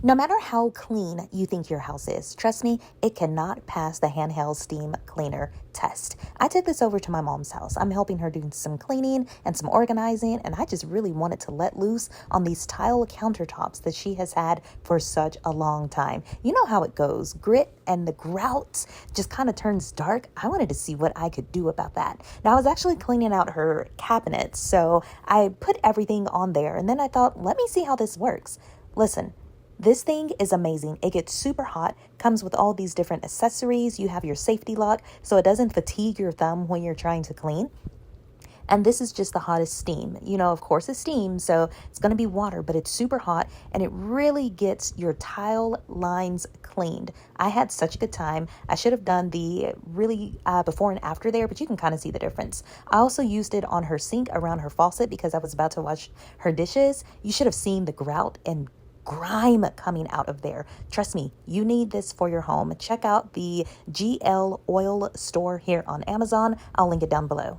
No matter how clean you think your house is, trust me, it cannot pass the handheld steam cleaner test. I took this over to my mom's house. I'm helping her do some cleaning and some organizing, and I just really wanted to let loose on these tile countertops that she has had for such a long time. You know how it goes. Grit and the grout just kind of turns dark. I wanted to see what I could do about that. Now, I was actually cleaning out her cabinets, so I put everything on there, and then I thought, let me see how this works. Listen, this thing is amazing. It gets super hot, comes with all these different accessories. You have your safety lock so it doesn't fatigue your thumb when you're trying to clean. And this is just the hottest steam. You know, of course, it's steam, so it's going to be water, but it's super hot and it really gets your tile lines cleaned. I had such a good time. I should have done the really before and after there, but you can kind of see the difference. I also used it on her sink around her faucet because I was about to wash her dishes. You should have seen the grout and grime coming out of there. Trust me, you need this for your home. Check out the GLOIL store here on Amazon. I'll link it down below.